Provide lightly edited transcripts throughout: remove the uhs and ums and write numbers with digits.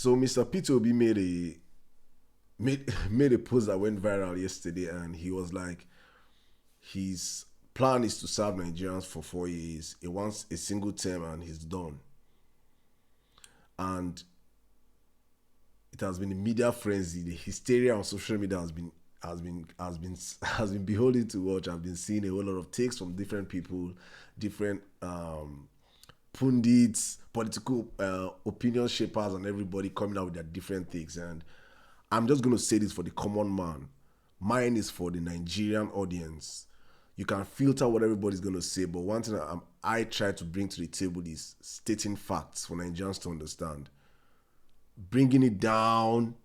So Mr. Peter Obi made a post that went viral yesterday, and he was like, his plan is to serve Nigerians for 4 years. He wants a single term, and he's done. And it has been a media frenzy. The hysteria on social media has been beholding to watch. I've been seeing a whole lot of takes from different people, different pundits, political opinion shapers, and everybody coming out with their different things. And I'm just going to say this for the common man. Mine is for the Nigerian audience. You can filter what everybody's going to say, but one thing I try to bring to the table is stating facts for Nigerians to understand. Bringing it down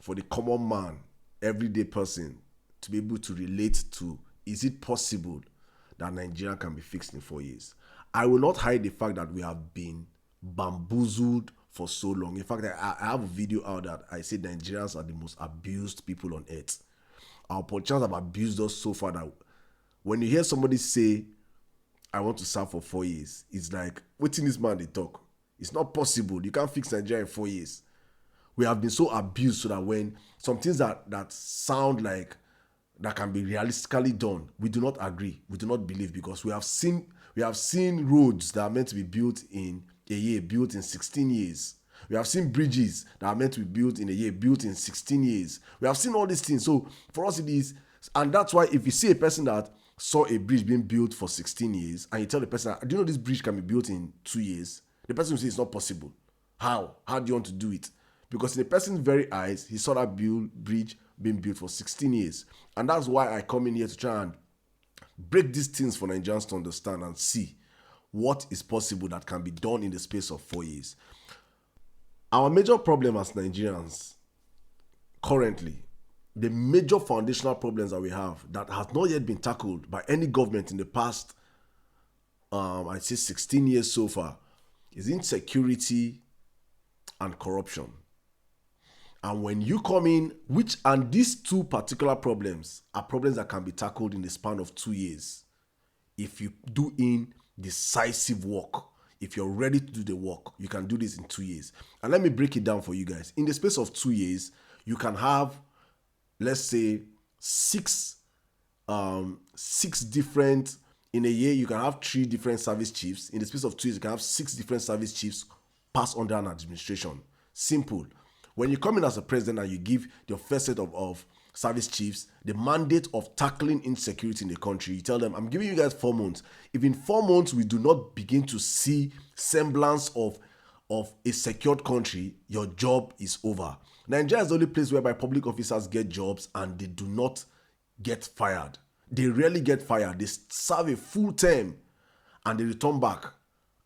for the common man, everyday person, to be able to relate to, is it possible that Nigeria can be fixed in 4 years? I will not hide the fact that we have been bamboozled for so long. In fact, I have a video out that I say Nigerians are the most abused people on earth. Our politicians have abused us so far that when you hear somebody say, I want to serve for 4 years, it's like, waiting this man they talk. It's not possible. You can't fix Nigeria in 4 years. We have been so abused so that when some things that sound like that can be realistically done, we do not agree. We do not believe, because we have seen roads that are meant to be built in a year, built in 16 years. We have seen bridges that are meant to be built in a year, built in 16 years. We have seen all these things. So for us it is, and that's why if you see a person that saw a bridge being built for 16 years and you tell the person, do you know this bridge can be built in 2 years? The person will say it's not possible. How? How do you want to do it? Because in the person's very eyes, he saw that bridge being built for 16 years. And that's why I come in here to try and break these things for Nigerians to understand and see what is possible that can be done in the space of 4 years. Our major problem as Nigerians currently, the major foundational problems that we have that has not yet been tackled by any government in the past, I'd say 16 years so far, is insecurity and corruption. And when you come in, and these two particular problems are problems that can be tackled in the span of 2 years. If you do in decisive work, if you're ready to do the work, you can do this in 2 years. And let me break it down for you guys. In the space of 2 years, you can have, let's say, six different, in a year, you can have 3 different service chiefs. In the space of 2 years, you can have 6 different service chiefs pass under an administration. Simple. When you come in as a president and you give your first set of service chiefs the mandate of tackling insecurity in the country, you tell them, I'm giving you guys 4 months. If in 4 months we do not begin to see semblance of a secured country, your job is over. Nigeria is the only place whereby public officers get jobs and they do not get fired. They rarely get fired. They serve a full term and they return back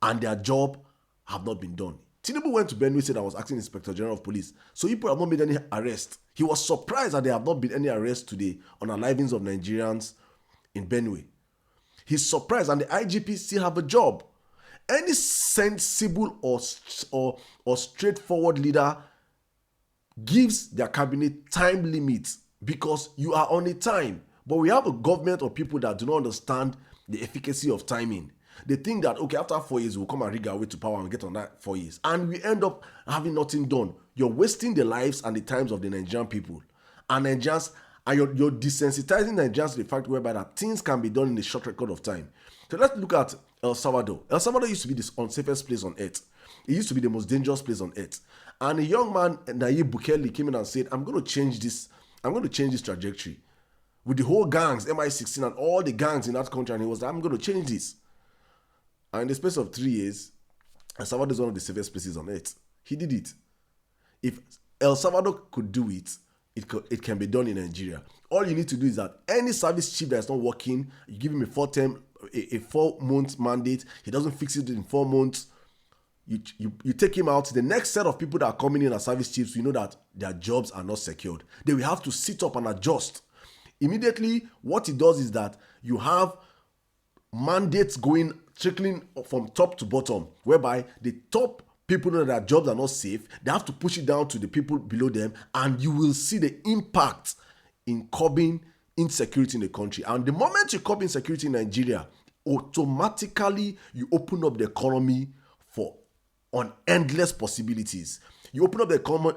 and their job have not been done. Tinubu went to Benue, said I was acting Inspector General of Police. So people have not made any arrest. He was surprised that there have not been any arrests today on arrivings of Nigerians in Benue. He's surprised, and the IGP still have a job. Any sensible or straightforward leader gives their cabinet time limits because you are on a time. But we have a government of people that do not understand the efficacy of timing. They think that, okay, after 4 years, we'll come and rig our way to power and get on that 4 years. And we end up having nothing done. You're wasting the lives and the times of the Nigerian people. And Nigerians, and you're desensitizing Nigerians to the fact whereby that things can be done in a short record of time. So let's look at El Salvador. El Salvador used to be the unsafest place on earth. It used to be the most dangerous place on earth. And a young man, Nayib Bukele, came in and said, I'm going to change this trajectory. With the whole gangs, MI16 and all the gangs in that country. And he was like, I'm going to change this. And in the space of 3 years, El Salvador is one of the safest places on earth. He did it. If El Salvador could do it, it can be done in Nigeria. All you need to do is that any service chief that is not working, you give him a 4-month mandate. He doesn't fix it in 4 months. You take him out. The next set of people that are coming in as service chiefs, you know that their jobs are not secured. They will have to sit up and adjust. Immediately, what it does is that you have mandates trickling from top to bottom, whereby the top people know that their jobs are not safe. They have to push it down to the people below them, and you will see the impact in curbing insecurity in the country. And the moment you curb insecurity in Nigeria, automatically you open up the economy for on endless possibilities. You open up the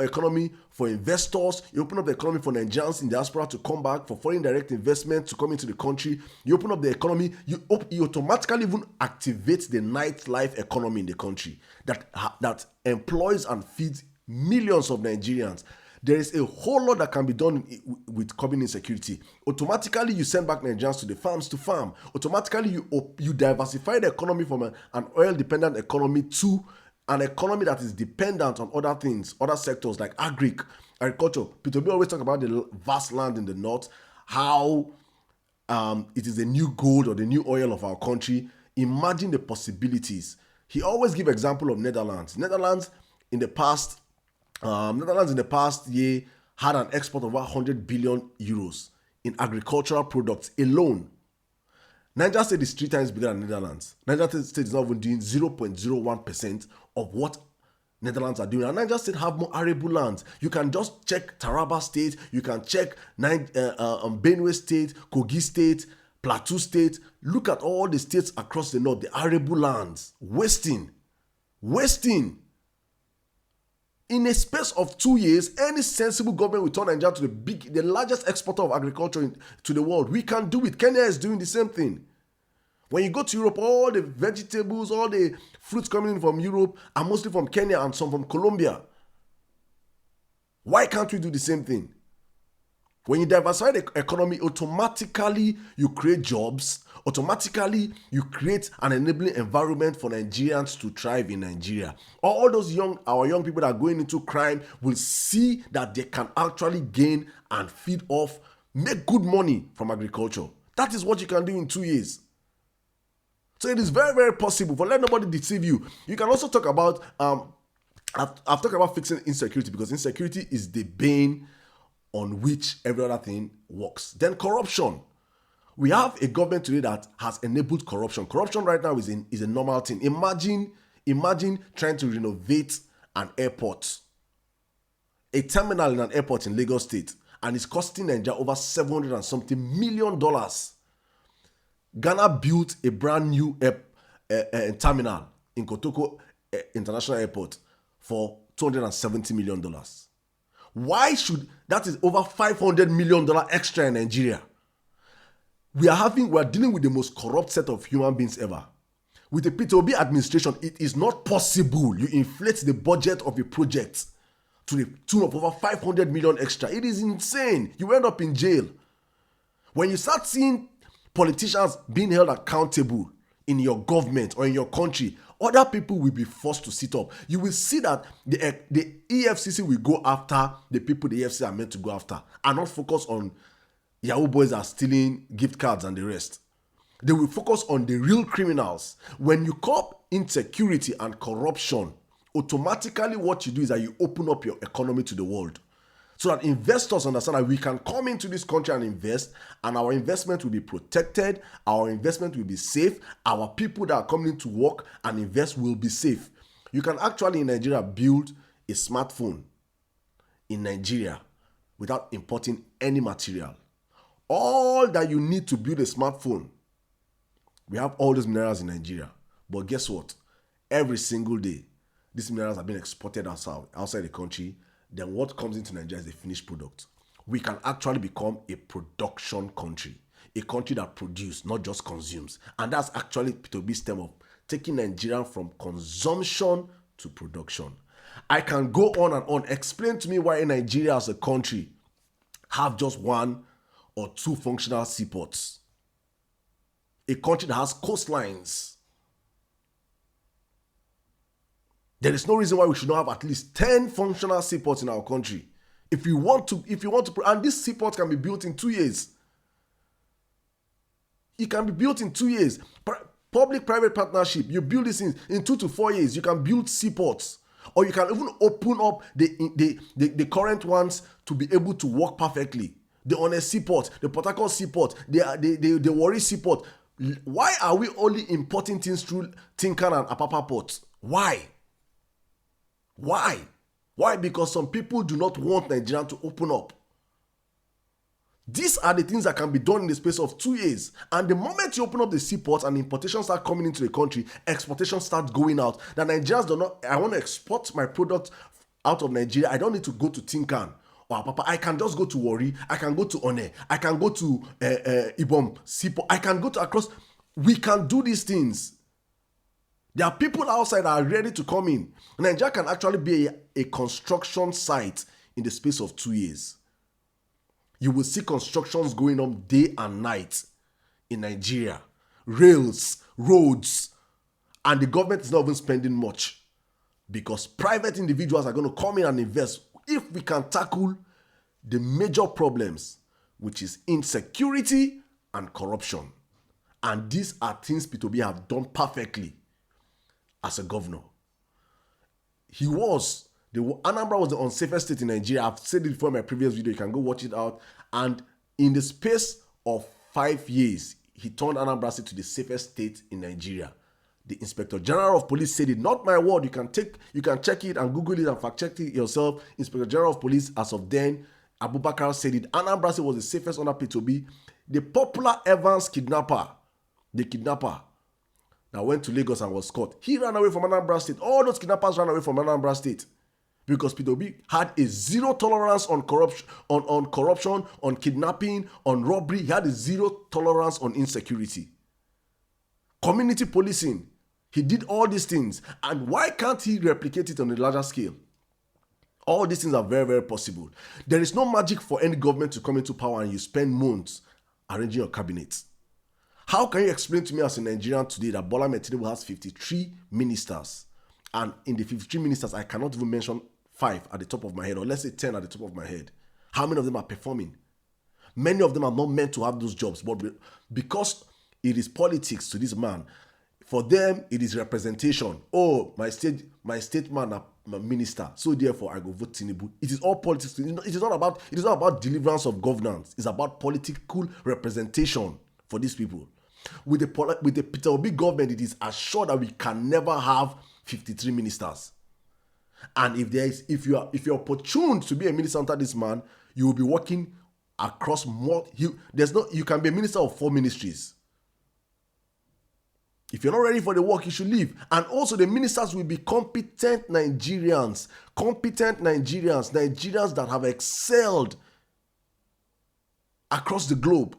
economy for investors. You open up the economy for Nigerians in diaspora to come back, for foreign direct investment to come into the country. You open up the economy. You automatically even activate the nightlife economy in the country that employs and feeds millions of Nigerians. There is a whole lot that can be done with curbing insecurity. Automatically, you send back Nigerians to the farms to farm. Automatically, you diversify the economy from an oil-dependent economy to an economy that is dependent on other things, other sectors like agriculture. Peter B always talk about the vast land in the north, how it is the new gold or the new oil of our country. Imagine the possibilities. He always give example of Netherlands. Netherlands in the past year had an export of 100 billion euros in agricultural products alone. Niger State is 3 times bigger than Netherlands. Niger State is not even doing 0.01% of what Netherlands are doing. And Niger State have more arable lands. You can just check Taraba State, you can check Benue State, Kogi State, Plateau State. Look at all the states across the north, the arable lands. Wasting. In a space of 2 years, any sensible government will turn Nigeria to the largest exporter of agriculture to the world. We can do it. Kenya is doing the same thing. When you go to Europe, all the vegetables, all the fruits coming in from Europe are mostly from Kenya and some from Colombia. Why can't we do the same thing? When you diversify the economy, automatically you create jobs. Automatically, you create an enabling environment for Nigerians to thrive in Nigeria. All those our young people that are going into crime will see that they can actually gain and feed off, make good money from agriculture. That is what you can do in 2 years. So it is very, very possible. For let nobody deceive you. You can also talk about, I've talked about fixing insecurity, because insecurity is the bane on which every other thing works. Then corruption. We have a government today that has enabled corruption. Corruption right now is a normal thing. Imagine trying to renovate an airport, a terminal in an airport in Lagos State, and it's costing Nigeria over $700 and something million. Ghana built a brand new terminal in Kotoko International Airport for $270 million. Why should that is over $500 million extra in Nigeria? We are dealing with the most corrupt set of human beings ever. With the Peter Obi administration, it is not possible you inflate the budget of a project to the tune of over 500 million extra. It is insane. You end up in jail. When you start seeing politicians being held accountable in your government or in your country, other people will be forced to sit up. You will see that the EFCC will go after the people the EFCC are meant to go after and not focus on Yahoo boys are stealing gift cards and the rest. They will focus on the real criminals. When you curb insecurity and corruption, automatically what you do is that you open up your economy to the world. So that investors understand that we can come into this country and invest, and our investment will be protected, our investment will be safe, our people that are coming to work and invest will be safe. You can actually in Nigeria build a smartphone in Nigeria without importing any material. All that you need to build a smartphone, we have all these minerals in Nigeria. But guess what? Every single day, these minerals are being exported outside the country. Then what comes into Nigeria is a finished product. We can actually become a production country. A country that produces, not just consumes. And that's actually to be stem of taking Nigeria from consumption to production. I can go on and on. Explain to me why Nigeria as a country have just 1 or 2 functional seaports. A country that has coastlines. There is no reason why we should not have at least 10 functional seaports in our country. If you want to, and this seaport can be built in 2 years. It can be built in 2 years. Public-private partnership, you build this in 2 to 4 years. You can build seaports. Or you can even open up the current ones to be able to work perfectly. The Honest Seaport, the Port Harcourt Seaport, the Warri Seaport. Why are we only importing things through Tinkan and Apapa ports? Why? Because some people do not want Nigeria to open up. These are the things that can be done in the space of 2 years. And the moment you open up the seaports and importations start coming into the country, exportations start going out. The Nigerians do not, I want to export my product out of Nigeria. I don't need to go to Tinkan or Apapa. I can just go to Warri. I can go to One. I can go to Ibom, Seaport. I can go to across. We can do these things. There are people outside that are ready to come in. Nigeria can actually be a construction site in the space of 2 years. You will see constructions going on day and night in Nigeria. Rails, roads, and the government is not even spending much because private individuals are going to come in and invest if we can tackle the major problems, which is insecurity and corruption. And these are things P2B have done perfectly as a governor. Anambra was the unsafest state in Nigeria. I've said it before in my previous video. You can go watch it out. And in the space of 5 years, he turned Anambra State to the safest state in Nigeria. The Inspector General of Police said it, not my word. You can check it and Google it and fact check it yourself. Inspector General of Police, as of then, Abubakar said it. Anambra State was the safest under P2B. The popular Evans kidnapper, the kidnapper that went to Lagos and was caught, he ran away from Anambra State. All those kidnappers ran away from Anambra State because P2B had a zero tolerance on corruption, on kidnapping, on robbery. He had a zero tolerance on insecurity. Community policing. He did all these things. And why can't he replicate it on a larger scale? All these things are very, very possible. There is no magic for any government to come into power and you spend months arranging your cabinet. How can you explain to me as a Nigerian today that Bola Ahmed Tinubu has 53 ministers? And in the 53 ministers, I cannot even mention 5 at the top of my head, or let's say 10 at the top of my head. How many of them are performing? Many of them are not meant to have those jobs, but because it is politics to this man, for them it is representation. Oh, my state man a minister, so therefore I go vote Tinubu. It is all politics. It is not about deliverance of governance. It's about political representation for these people. With the Peter Obi government, it is assured that we can never have 53 ministers. And if you are opportune to be a minister under this man, you will be working across more. You can be a minister of 4 ministries. If you're not ready for the work, you should leave. And also the ministers will be competent Nigerians that have excelled across the globe,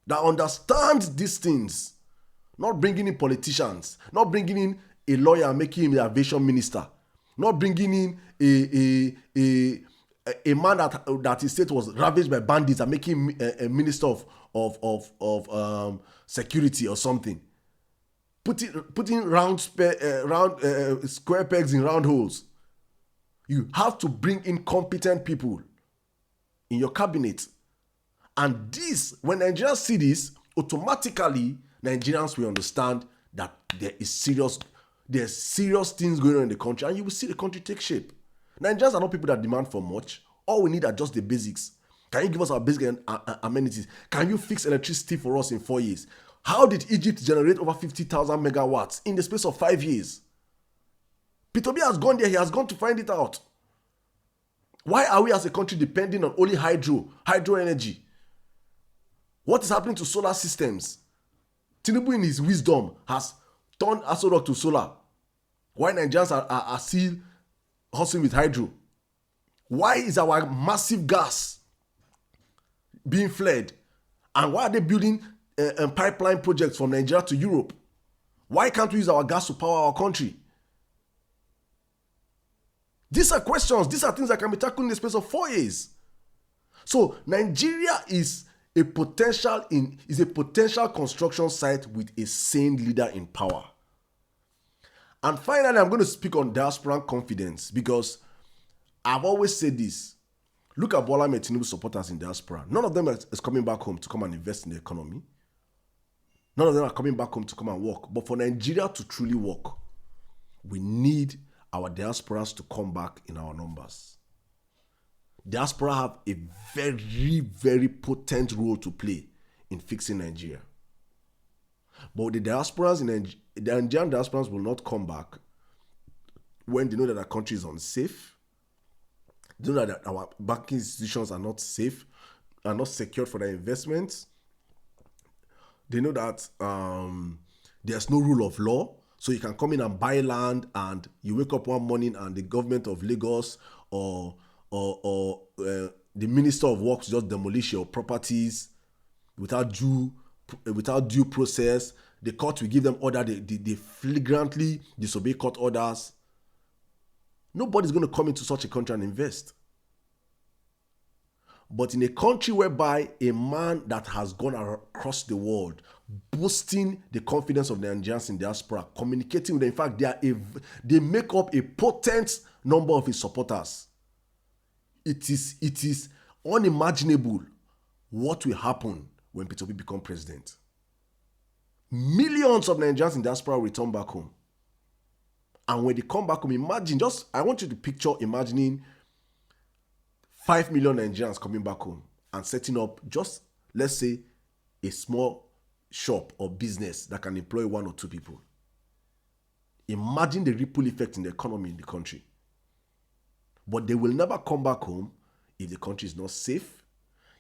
that understand these things. Not bringing in politicians, not bringing in a lawyer and making him the aviation minister, not bringing in a man that his state was ravaged by bandits and making him a minister of security or something. Putting square pegs in round holes. You have to bring in competent people in your cabinet. And this, when Nigerians see this, automatically Nigerians will understand that there's serious things going on in the country, and you will see the country take shape. Nigerians are not people that demand for much. All we need are just the basics. Can you give us our basic amenities? Can you fix electricity for us in 4 years? How did Egypt generate over 50,000 megawatts in the space of 5 years? P2B has gone there. He has gone to find it out. Why are we as a country depending on only hydro energy? What is happening to solar systems? Tinubu in his wisdom has turned Aso Rock to solar. Why Nigerians are still hustling with hydro? Why is our massive gas being fled? And why are they building pipeline projects from Nigeria to Europe? Why can't we use our gas to power our country? These are questions. These are things that can be tackled in the space of 4 years. So Nigeria is a potential construction site with a sane leader in power. And finally, I'm going to speak on diaspora confidence, because I've always said this. Look at Bola Ahmed Tinubu supporters in diaspora. None of them is coming back home to come and invest in the economy. None of them are coming back home to come and work. But for Nigeria to truly work, we need our diasporas to come back in our numbers. Diaspora have a very, very potent role to play in fixing Nigeria. But the Nigerian diasporas will not come back when they know that our country is unsafe. They know that our banking institutions are not safe. are not secured for their investments. They know that there's no rule of law. So you can come in and buy land, and you wake up one morning and the government of Lagos or the Minister of Works just demolish your properties without due process. The court will give them order. They flagrantly disobey court orders. Nobody's going to come into such a country and invest. But in a country whereby a man that has gone across the world, boosting the confidence of the Nigerians in diaspora, communicating with them, in fact, they make up a potent number of his supporters. It is unimaginable what will happen when Peter Obi becomes president. Millions of Nigerians in diaspora will return back home. And when they come back home, I want you to imagining 5 million Nigerians coming back home and setting up just, let's say, a small shop or business that can employ 1 or 2 people. Imagine the ripple effect in the economy in the country. But they will never come back home if the country is not safe,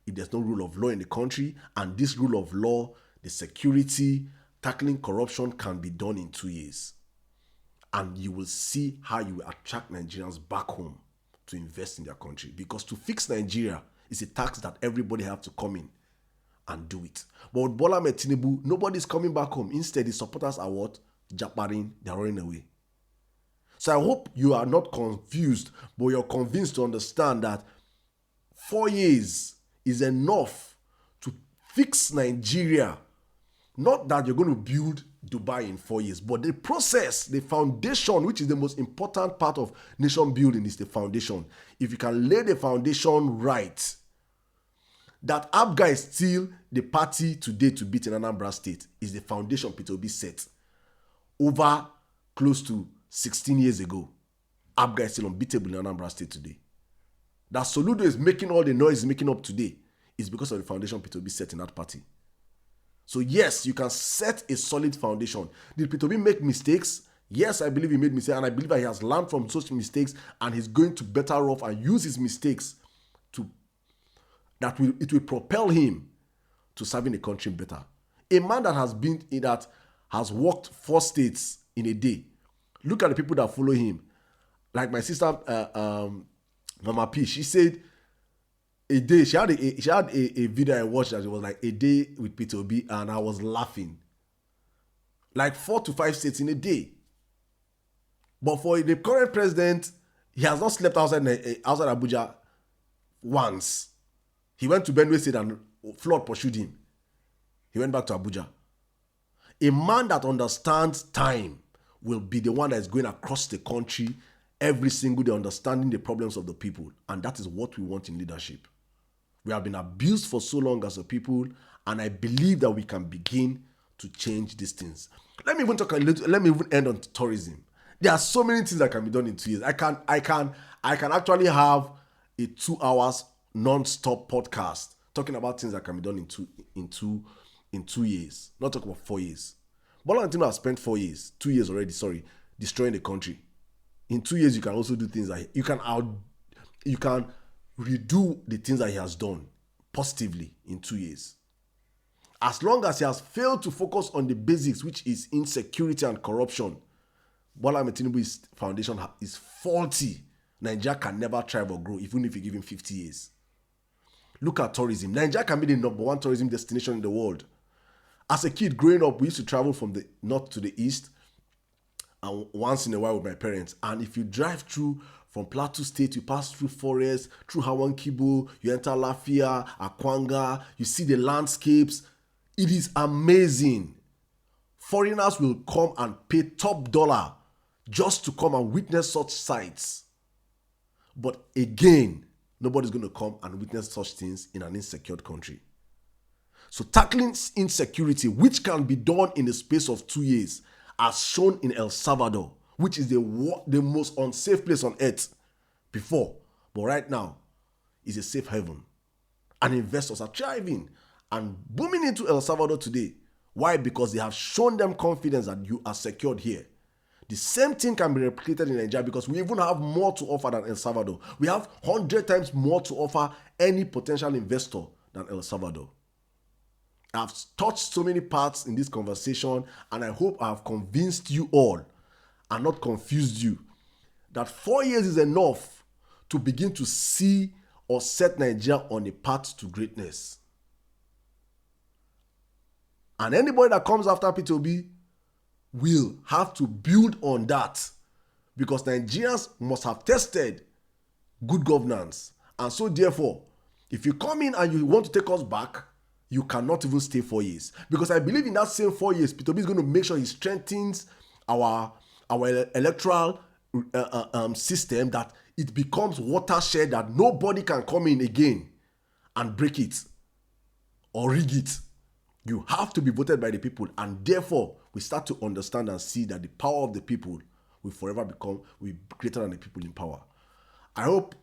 if there's no rule of law in the country, and this rule of law, the security, tackling corruption can be done in 2 years. And you will see how you will attract Nigerians back home to invest in their country. Because to fix Nigeria is a task that everybody have to come in and do it. But with Bola Ahmed Tinubu, nobody's coming back home. Instead, the supporters are what? Japaring, they're running away. So I hope you are not confused, but you're convinced to understand that 4 years is enough to fix Nigeria. Not that you're going to build Dubai in 4 years, but the process, the foundation, which is the most important part of nation building, is the foundation. If you can lay the foundation right, that APGA is still the party today to beat in Anambra State is the foundation Peter Obi set over close to 16 years ago. APGA is still unbeatable in Anambra State today. That Soludo is making all the noise he's making up today is because of the foundation Peter Obi set in that party. So yes, you can set a solid foundation. Did Peter Obi make mistakes? Yes, I believe he made mistakes, and I believe that he has learned from such mistakes, and he's going to better off and use his mistakes it will propel him to serving the country better. A man that has worked 4 states in a day. Look at the people that follow him. Like my sister, Mama P, she said a day, she had a video I watched that it was like a day with Peter Obi, and I was laughing. Like 4 to 5 states in a day. But for the current president, he has not slept outside Abuja once. He went to Benue State and flood pursued him. He went back to Abuja. A man that understands time will be the one that is going across the country every single day, understanding the problems of the people. And that is what we want in leadership. We have been abused for so long as a people, and I believe that we can begin to change these things. Let me even end on tourism. There are so many things that can be done in 2 years. I can actually have a 2 hours non-stop podcast talking about things that can be done in 2 years. Not talking about 4 years. Bola Tinubu has spent 4 years, 2 years already, destroying the country. In 2 years, you can also do things that you can redo the things that he has done positively in 2 years. As long as he has failed to focus on the basics, which is insecurity and corruption, Bola Ahmed Tinubu's foundation is faulty. Nigeria can never thrive or grow, even if you give him 50 years. Look at tourism. Nigeria can be the number 1 tourism destination in the world. As a kid growing up, we used to travel from the north to the east, and once in a while with my parents. And if you drive through from Plateau State, you pass through forests, through Hawan Kibo, you enter Lafia, Akwanga, you see the landscapes. It is amazing. Foreigners will come and pay top dollar just to come and witness such sights. But again, nobody's going to come and witness such things in an insecure country. So tackling insecurity, which can be done in the space of 2 years, as shown in El Salvador, which is the most unsafe place on earth before, but right now is a safe haven. And investors are thriving and booming into El Salvador today. Why? Because they have shown them confidence that you are secured here. The same thing can be replicated in Nigeria because we even have more to offer than El Salvador. We have 100 times more to offer any potential investor than El Salvador. I've touched so many parts in this conversation, and I hope I've convinced you all and not confused you that 4 years is enough to begin to see or set Nigeria on a path to greatness. And anybody that comes after P2B will have to build on that, because Nigerians must have tested good governance. And so therefore, if you come in and you want to take us back, you cannot even stay 4 years. Because I believe in that same 4 years, P2B is going to make sure he strengthens our electoral system, that it becomes watershed, that nobody can come in again and break it or rig it. You have to be voted by the people, and therefore we start to understand and see that the power of the people will forever become greater than the people in power. I hope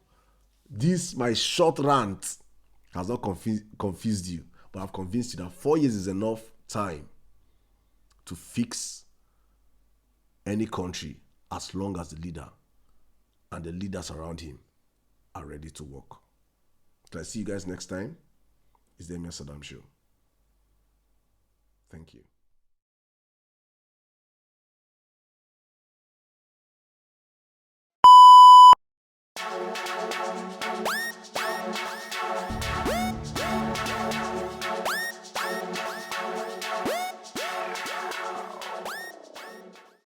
this, my short rant, has not confused you, but I've convinced you that 4 years is enough time to fix any country, as long as the leader and the leaders around him are ready to work. Till I see you guys next time, it's the Emir Sirdam Show. Thank you.